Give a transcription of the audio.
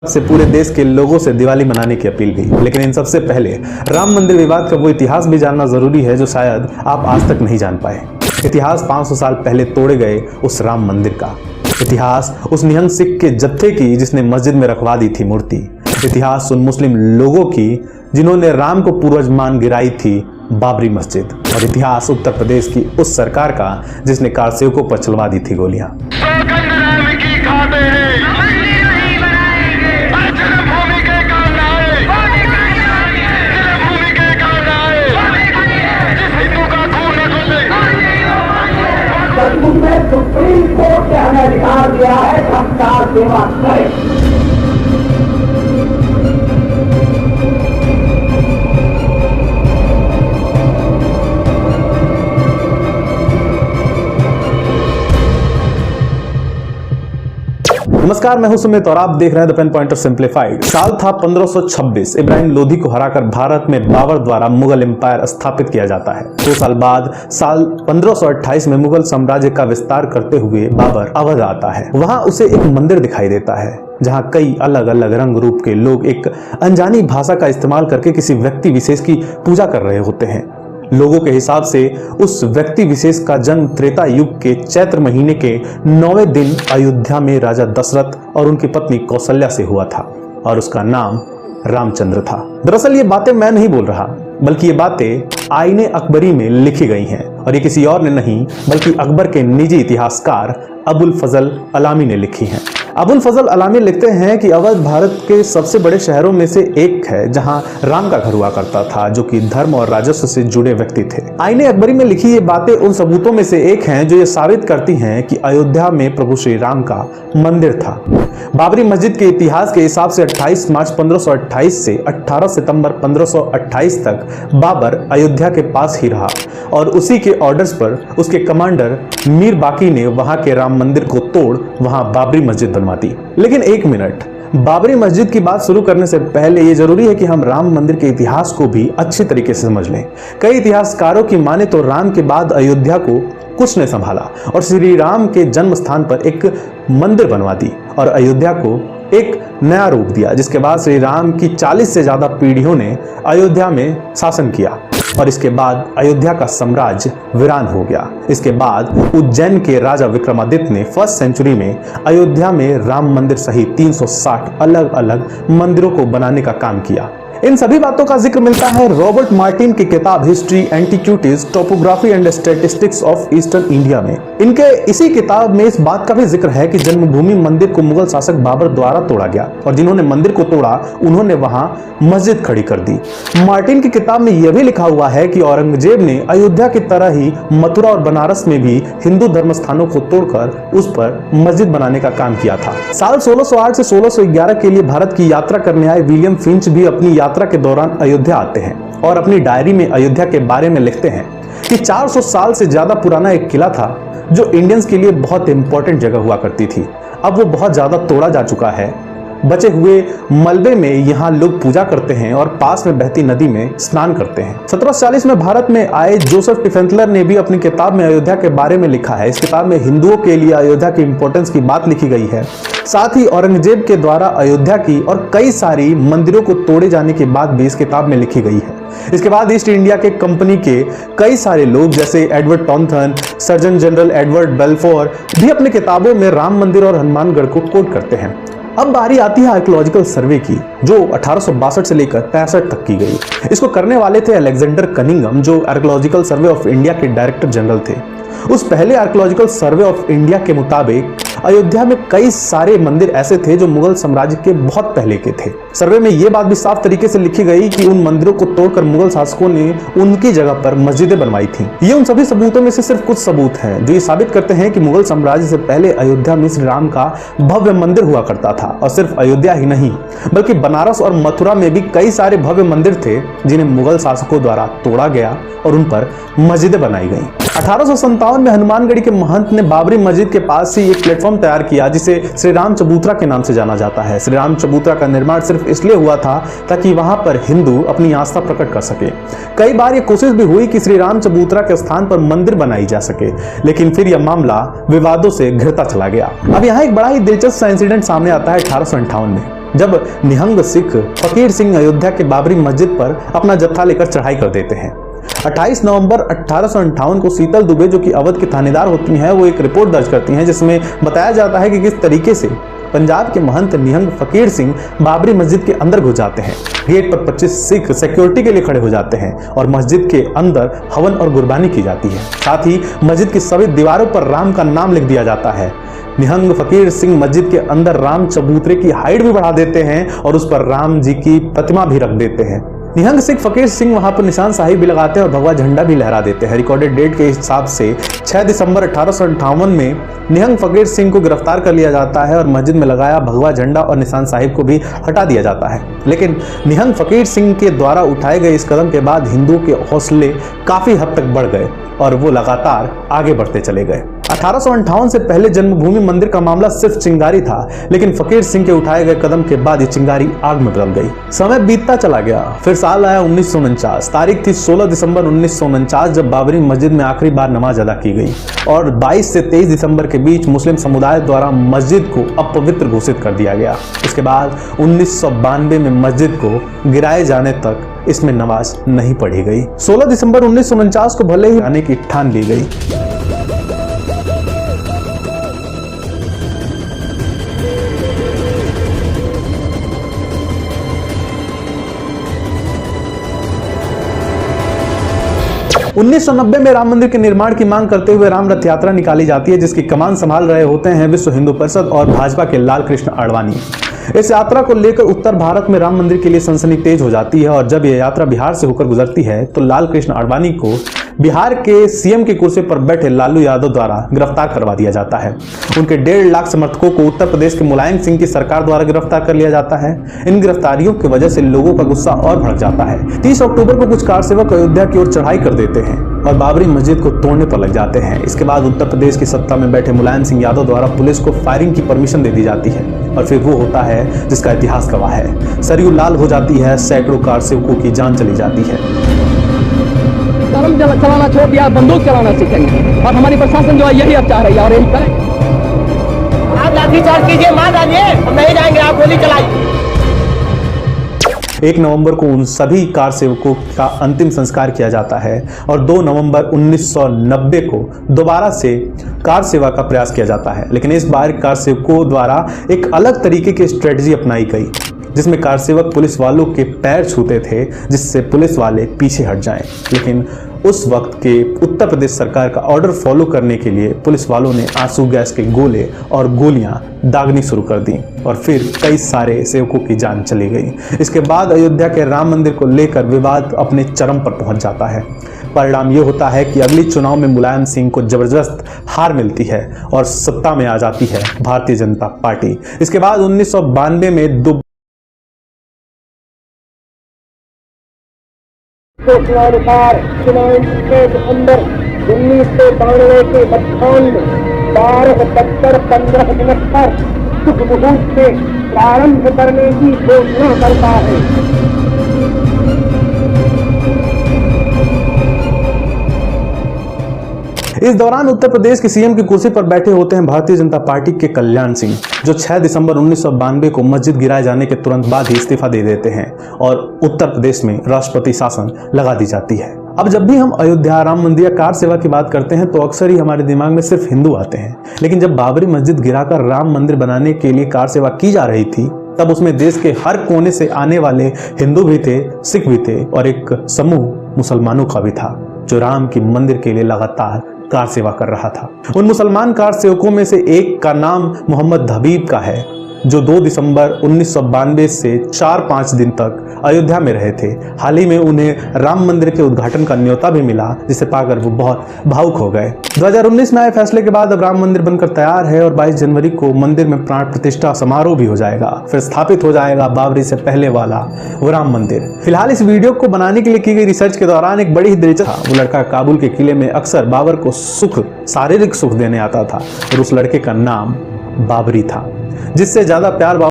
से पूरे देश के लोगों से दिवाली मनाने की अपील की। लेकिन इन सबसे पहले राम मंदिर विवाद का वो इतिहास भी जानना जरूरी है जो शायद आप आज तक नहीं जान पाए। इतिहास 500 साल पहले तोड़े गए उस राम मंदिर का। इतिहास उस निहंग सिख के जत्थे की जिसने मस्जिद में रखवा दी थी मूर्ति। इतिहास उन मुस्लिम लोगों की जिन्होंने राम को पूर्वज मान गिराई थी बाबरी मस्जिद। और इतिहास उत्तर प्रदेश की उस सरकार का जिसने कारसेवकों पर चलवा दी थी गोलियां। सुप्रीम कोर्ट ने हमें अधिकार दिया है सरकार सेवा करें। नमस्कार, मैं हूं सुमित और आप देख रहे हैं द पेन पॉइंटर सिंप्लीफाइड। साल था 1526। इब्राहिम लोधी को हराकर भारत में बाबर द्वारा मुगल एम्पायर स्थापित किया जाता है। 2 साल बाद साल 1528 में मुगल साम्राज्य का विस्तार करते हुए बाबर अवध आता है। वहां उसे एक मंदिर दिखाई देता है जहां कई अलग अलग रंग रूप के लोग एक अनजानी भाषा का इस्तेमाल करके किसी व्यक्ति विशेष की पूजा कर रहे होते हैं। लोगों के हिसाब से उस व्यक्ति विशेष का जन्म त्रेता युग के चैत्र महीने के 9वें दिन अयोध्या में राजा दशरथ और उनकी पत्नी कौशल्या से हुआ था और उसका नाम रामचंद्र था। दरअसल ये बातें मैं नहीं बोल रहा, बल्कि ये बातें आईने अकबरी में लिखी गई हैं और ये किसी और ने नहीं बल्कि अकबर के निजी इतिहासकार अबुल फजल अलामी ने लिखी हैं। अबुल फजल अलामी लिखते हैं कि अवध भारत के सबसे बड़े शहरों में से एक है जहां राम का घर हुआ करता था, जो कि धर्म और राजस्व से जुड़े व्यक्ति थे। आईने अकबरी में लिखी ये बातें उन सबूतों में से एक हैं जो ये साबित करती हैं कि अयोध्या में प्रभु श्री राम का मंदिर था। बाबरी मस्जिद के इतिहास के हिसाब से 28 मार्च 1528 से 18 सितंबर 1528 तक बाबर अयोध्या के पास ही रहा और उसी के ऑर्डर्स पर उसके कमांडर मीर बाकी ने वहां के राम मंदिर को तोड़ वहां बाबरी मस्जिद बनवा दी। लेकिन एक मिनट, बाबरी मस्जिद की बात शुरू करने से पहले यह जरूरी है कि हम राम मंदिर के इतिहास को भी अच्छी तरीके से समझ लें। कई इतिहासकारों की माने तो राम के बाद अयोध्या को कुछ ने संभाला और श्री राम के जन्म स्थान पर एक मंदिर बनवा दी और अयोध्या को एक नया रूप दिया, जिसके बाद श्री राम की 40 से ज्यादा पीढ़ियों ने अयोध्या में शासन किया और इसके बाद अयोध्या का साम्राज्य वीरान हो गया। इसके बाद उज्जैन के राजा विक्रमादित्य ने 1st सेंचुरी में अयोध्या में राम मंदिर सहित 360 अलग अलग मंदिरों को बनाने का काम किया। इन सभी बातों का जिक्र मिलता है रॉबर्ट मार्टिन की किताब history antiquities topography and statistics of eastern India में। इनके इसी किताब में इस बात का भी जिक्र है कि जन्मभूमि मंदिर को मुगल शासक बाबर द्वारा तोड़ा गया और जिन्होंने मंदिर को तोड़ा उन्होंने वहां मस्जिद खड़ी कर दी। मार्टिन की किताब में यह भी लिखा हुआ है कि औरंगजेब ने अयोध्या की तरह ही मथुरा और बनारस में भी हिंदू धर्म स्थानों को तोड़कर उस पर मस्जिद बनाने का काम किया था। साल 1608 से 1611 के लिए भारत की यात्रा करने आए विलियम फिंच भी अपनी यात्रा के दौरान अयोध्या आते हैं और अपनी डायरी में अयोध्या के बारे में लिखते हैं कि 400 साल से ज्यादा पुराना एक किला था जो इंडियंस के लिए बहुत इंपॉर्टेंट जगह हुआ करती थी। अब वो बहुत ज्यादा तोड़ा जा चुका है। बचे हुए मलबे में यहाँ लोग पूजा करते हैं और पास में बहती नदी में स्नान करते हैं। 1740 में भारत में आए जोसेफ टिफेंथलर ने भी अपनी किताब में अयोध्या के बारे में लिखा है। इस किताब में हिंदुओं के लिए अयोध्या की इंपॉर्टेंस की बात लिखी गई है। साथ ही औरंगजेब के द्वारा अयोध्या की और कई सारी मंदिरों को तोड़े जाने की बात भी इस किताब में लिखी गई है। इसके बाद ईस्ट इंडिया के कंपनी के कई सारे लोग जैसे एडवर्ड टॉनथन, सर्जन जनरल एडवर्ड बेल्फोर भी अपनी किताबों में राम मंदिर और हनुमानगढ़ को कोट करते हैं। अब बारी आती है आर्कियोलॉजिकल सर्वे की, जो 1862 से लेकर 65 तक की गई। इसको करने वाले थे अलेक्जेंडर कनिंगम, जो आर्कियोलॉजिकल सर्वे ऑफ इंडिया के डायरेक्टर जनरल थे। उस पहले आर्कियोलॉजिकल सर्वे ऑफ इंडिया के मुताबिक अयोध्या में कई सारे मंदिर ऐसे थे जो मुगल साम्राज्य के बहुत पहले के थे। सर्वे में यह बात भी साफ तरीके से लिखी गई कि उन मंदिरों को तोड़कर मुगल शासकों ने उनकी जगह पर मस्जिदें बनवाई थी। ये उन सभी सबूतों में से सिर्फ कुछ सबूत हैं जो ये साबित करते हैं कि मुगल साम्राज्य से पहले अयोध्या में श्री राम का भव्य मंदिर हुआ करता था। और सिर्फ अयोध्या ही नहीं बल्कि बनारस और मथुरा में भी कई सारे भव्य मंदिर थे जिन्हें मुगल शासकों द्वारा तोड़ा गया और उन पर मस्जिदें बनाई गई। 1857 में हनुमानगढ़ी के महंत ने बाबरी मस्जिद के पास ही एक प्लेटफॉर्म तैयार किया जिसे श्री राम चबूतरा के नाम से जाना जाता है। श्री राम चबूतरा का निर्माण सिर्फ इसलिए हुआ था ताकि वहां पर हिंदू अपनी आस्था प्रकट कर सके। कई बार यह कोशिश भी हुई कि श्री राम चबूतरा के स्थान पर मंदिर बनाई जा सके, लेकिन फिर यह मामला विवादों से घिरता चला गया। अब यहाँ एक बड़ा ही दिलचस्प सा इंसिडेंट सामने आता है 1858 में। जब निहंग सिख फकीर सिंह अयोध्या के बाबरी मस्जिद पर अपना जत्था लेकर चढ़ाई कर देते हैं। 28 नवंबर 1858 को शीतल दुबे, जो कि अवध की थानेदार होती हैं, वो एक रिपोर्ट दर्ज करती हैं जिसमें बताया जाता है कि किस तरीके से पंजाब के महंत निहंग फकीर सिंह बाबरी मस्जिद के अंदर घुस जाते हैं। गेट पर 25 सिख सिक्योरिटी के लिए खड़े हो जाते हैं और मस्जिद के अंदर हवन और कुर्बानी की जाती है। साथ ही मस्जिद की सभी दीवारों पर राम का नाम लिख दिया जाता है। निहंग फकीर सिंह मस्जिद के अंदर राम चबूतरे की हाइट भी बढ़ा देते हैं और उस पर राम जी की प्रतिमा भी रख देते हैं। निहंग सिख फकीर सिंह वहां पर निशान साहिब भी लगाते हैं और भगवा झंडा भी लहरा देते हैं। रिकॉर्डेड डेट के हिसाब से 6 दिसंबर 1858 में निहंग फकीर सिंह को गिरफ्तार कर लिया जाता है और मस्जिद में लगाया भगवा झंडा और निशान साहिब को भी हटा दिया जाता है। लेकिन निहंग फकीर सिंह के द्वारा उठाए गए इस कदम के बाद हिंदुओं के हौसले काफी हद तक बढ़ गए और वो लगातार आगे बढ़ते चले गए। 1858 से पहले जन्मभूमि मंदिर का मामला सिर्फ चिंगारी था, लेकिन फकीर सिंह के उठाए गए कदम के बाद ये चिंगारी आग में बदल गई। समय बीतता चला गया, फिर साल आया 1949। तारीख थी 16 दिसंबर 1949, जब बाबरी मस्जिद में आखिरी बार नमाज अदा की गई और 22 से 23 दिसंबर के बीच मुस्लिम समुदाय द्वारा मस्जिद को अपवित्र घोषित कर दिया गया। इसके बाद 1992 में मस्जिद को गिराए जाने तक इसमें नमाज नहीं पढ़ी गई। 16 दिसंबर 1949 को भले ही आने की ठान ली गई। उन्नीस 1990 में राम मंदिर के निर्माण की मांग करते हुए राम रथ यात्रा निकाली जाती है, जिसकी कमान संभाल रहे होते हैं विश्व हिंदू परिषद और भाजपा के लाल कृष्ण आडवाणी। इस यात्रा को लेकर उत्तर भारत में राम मंदिर के लिए सनसनी तेज हो जाती है और जब यह यात्रा बिहार से होकर गुजरती है तो लाल कृष्ण आडवाणी को बिहार के सीएम की कुर्सी पर बैठे लालू यादव द्वारा गिरफ्तार करवा दिया जाता है। उनके 1.5 लाख समर्थकों को उत्तर प्रदेश के मुलायम सिंह की सरकार द्वारा गिरफ्तार कर लिया जाता है। इन गिरफ्तारियों की वजह से लोगों का गुस्सा और भड़क जाता है। 30 अक्टूबर को कुछ कारसेवक अयोध्या की ओर चढ़ाई कर देते हैं और बाबरी मस्जिद को तोड़ने पर लग जाते हैं। इसके बाद उत्तर प्रदेश की सत्ता में बैठे मुलायम सिंह यादव द्वारा पुलिस को फायरिंग की परमिशन दे दी जाती है और फिर वो होता है जिसका इतिहास गवाह है। सरयू लाल हो जाती है, सैकड़ों कारसेवकों की जान चली जाती है। कलम चलाना छोड़ दिया, बंदूक चलाना सीखेंगे और हमारी प्रशासन जो है यही अब चाह रही है और यही करें। आप लाठीचार्ज कीजिए, मार डालिए, हम नहीं जाएंगे, आप गोली चलाइए। 1 नवंबर को उन सभी कार सेवकों का अंतिम संस्कार किया जाता है और 2 नवंबर 1990 को दोबारा से कार सेवा का प्रयास किया जाता है। लेकिन इस बार कार सेवकों द्वारा एक अलग तरीके की स्ट्रेटजी अपनाई गई, जिसमें कार सेवक पुलिस वालों के पैर छूते थे जिससे पुलिस वाले पीछे हट जाएं। लेकिन उस वक्त के उत्तर प्रदेश सरकार का ऑर्डर फॉलो करने के लिए पुलिस वालों ने आंसू गैस के गोले और गोलियां दागनी शुरू कर दी और फिर कई सारे सेवकों की जान चली गई। इसके बाद अयोध्या के राम मंदिर को लेकर विवाद अपने चरम पर पहुंच जाता है। परिणाम ये होता है कि अगली चुनाव में मुलायम सिंह को जबरदस्त हार मिलती है और सत्ता में आ जाती है भारतीय जनता पार्टी। इसके बाद 1992 में अनुसार चुनाव के अंदर 1992 के मध्याह्न में 12:15 पर शुभ मुहूर्त से प्रारंभ करने की घोषणा करता है। इस दौरान उत्तर प्रदेश के सीएम की कुर्सी पर बैठे होते हैं भारतीय जनता पार्टी के कल्याण सिंह, जो 6 दिसंबर 1992 को मस्जिद गिराए जाने के तुरंत बाद ही इस्तीफा दे देते हैं और उत्तर प्रदेश में राष्ट्रपति शासन लगा दी जाती है। अब जब भी हम अयोध्या, राम मंदिर या कार सेवा की बात करते हैं तो अक्सर ही हमारे दिमाग में सिर्फ हिंदू आते हैं, लेकिन जब बाबरी मस्जिद गिराकर राम मंदिर बनाने के लिए कार सेवा की जा रही थी तब उसमें देश के हर कोने से आने वाले हिंदू भी थे, सिख भी थे और एक समूह मुसलमानों का भी था जो राम की मंदिर के लिए लगातार कार सेवा कर रहा था। उन मुसलमान कार सेवकों में से एक का नाम मोहम्मद हबीब का है, जो 2 दिसंबर 1992 से 4-5 दिन तक अयोध्या में रहे थे। हाल ही में उन्हें राम मंदिर के उद्घाटन का न्योता भी मिला, जिसे पाकर वो बहुत भावुक हो गए। 2019 में आए फैसले के बाद अब राम मंदिर बनकर तैयार है और 22 जनवरी को मंदिर में प्राण प्रतिष्ठा समारोह भी हो जाएगा। फिर स्थापित हो जाएगा बाबरी से पहले वाला वो राम मंदिर। फिलहाल इस वीडियो को बनाने के लिए की गई रिसर्च के दौरान एक बड़ी ही दिलचस्प था। वो लड़का काबुल के किले में अक्सर बाबर को शारीरिक सुख देने आता था और उस लड़के का नाम बाबरी था, जिससे ज्यादा प्यार